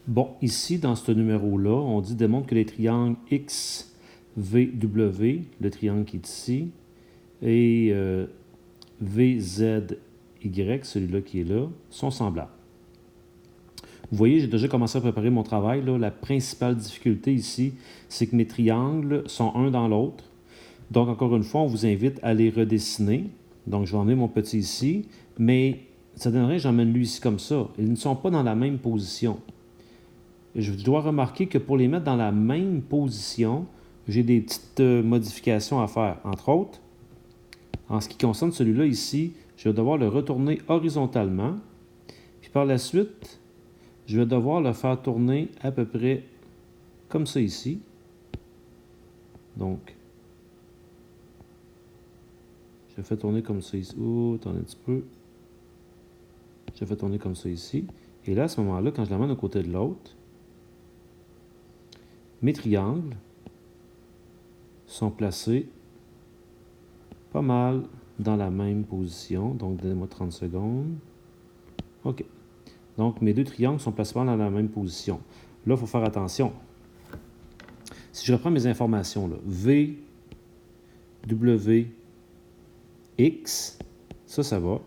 Bon, ici, dans ce numéro-là, on dit démontre que les triangles X, V, W, le triangle qui est ici, et V, Z, Y, celui-là qui est là, sont semblables. Vous voyez, j'ai déjà commencé à préparer mon travail. Là. La principale difficulté ici, c'est que mes triangles sont un dans l'autre. Donc, encore une fois, on vous invite à les redessiner. Donc, je vais emmener mon petit ici, mais ça donnerait, j'emmène lui ici comme ça. Ils ne sont pas dans la même position. Je dois remarquer que pour les mettre dans la même position, j'ai des petites modifications à faire. Entre autres, en ce qui concerne celui-là ici, je vais devoir le retourner horizontalement. Puis par la suite, je vais devoir le faire tourner à peu près comme ça ici. Donc, je le fais tourner comme ça ici. Oh, attendez un petit peu. Je le fais tourner comme ça ici. Et là, à ce moment-là, quand je l'amène d'un côté de l'autre, mes triangles sont placés pas mal dans la même position. Donc, donnez-moi 30 secondes. OK. Donc, mes deux triangles sont placés dans la même position. Là, il faut faire attention. Si je reprends mes informations, là, V, W, X, ça va.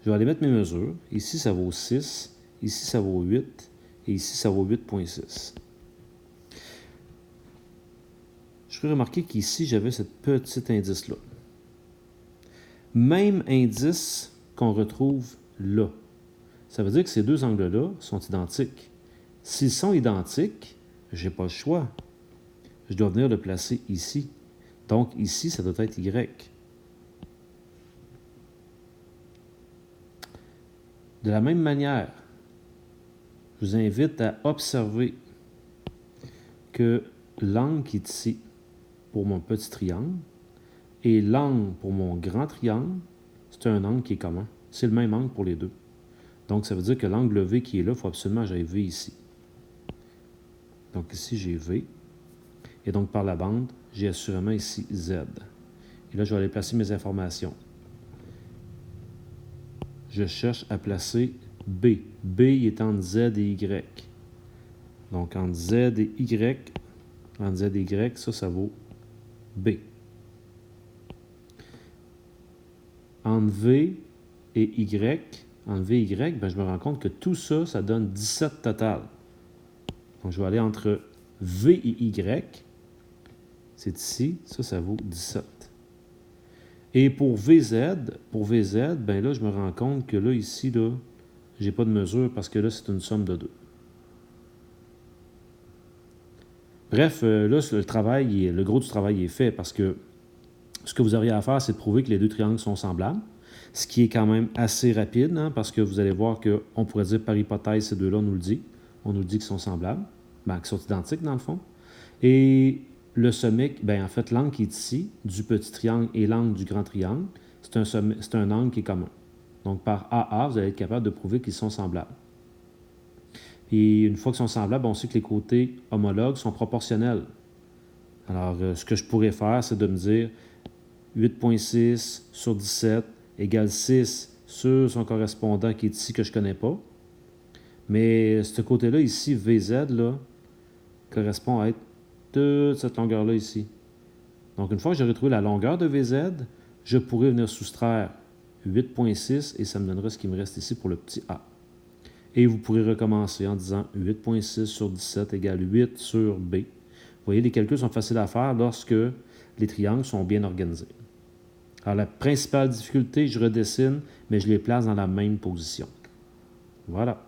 Je vais aller mettre mes mesures. Ici, ça vaut 6. Ici, ça vaut 8. Et ici, ça vaut 8,6. Je peux remarquer qu'ici, j'avais ce petit indice-là. Même indice qu'on retrouve là. Ça veut dire que ces deux angles-là sont identiques. S'ils sont identiques, je n'ai pas le choix. Je dois venir le placer ici. Donc, ici, ça doit être Y. De la même manière, je vous invite à observer que l'angle qui est ici pour mon petit triangle et l'angle pour mon grand triangle, c'est un angle qui est commun. C'est le même angle pour les deux. Donc, ça veut dire que l'angle V qui est là, il faut absolument que j'aille V ici. Donc, ici, j'ai V. Et donc, par la bande, j'ai assurément ici Z. Et là, je vais aller placer mes informations. Je cherche à placer B. B est entre Z et Y. Donc, entre Z et Y, ça vaut B. Entre V et Y, ben, je me rends compte que tout ça, ça donne 17 total. Donc, je vais aller entre V et Y. C'est ici, ça vaut 17. Et pour VZ, ben là, je me rends compte que là, ici, là, j'ai pas de mesure parce que là, c'est une somme de 2. Bref, là, le gros du travail est fait parce que ce que vous auriez à faire, c'est de prouver que les deux triangles sont semblables, ce qui est quand même assez rapide, hein, parce que vous allez voir qu'on pourrait dire par hypothèse, ces deux-là, on nous le dit. On nous dit qu'ils sont semblables, ben, qu'ils sont identiques dans le fond. Et le sommet, ben, en fait, l'angle qui est ici, du petit triangle et l'angle du grand triangle, c'est un angle qui est commun. Donc, par AA, vous allez être capable de prouver qu'ils sont semblables. Et une fois qu'ils sont semblables, on sait que les côtés homologues sont proportionnels. Alors, ce que je pourrais faire, c'est de me dire 8,6 sur 17 égale 6 sur son correspondant qui est ici, que je ne connais pas. Mais ce côté-là, ici, VZ, là, correspond à être toute cette longueur-là ici. Donc, une fois que j'aurai trouvé la longueur de VZ, je pourrais venir soustraire 8,6 et ça me donnera ce qui me reste ici pour le petit A. Et vous pourrez recommencer en disant 8,6 sur 17 égale 8 sur B. Vous voyez, les calculs sont faciles à faire lorsque les triangles sont bien organisés. Alors, la principale difficulté, je redessine, mais je les place dans la même position. Voilà.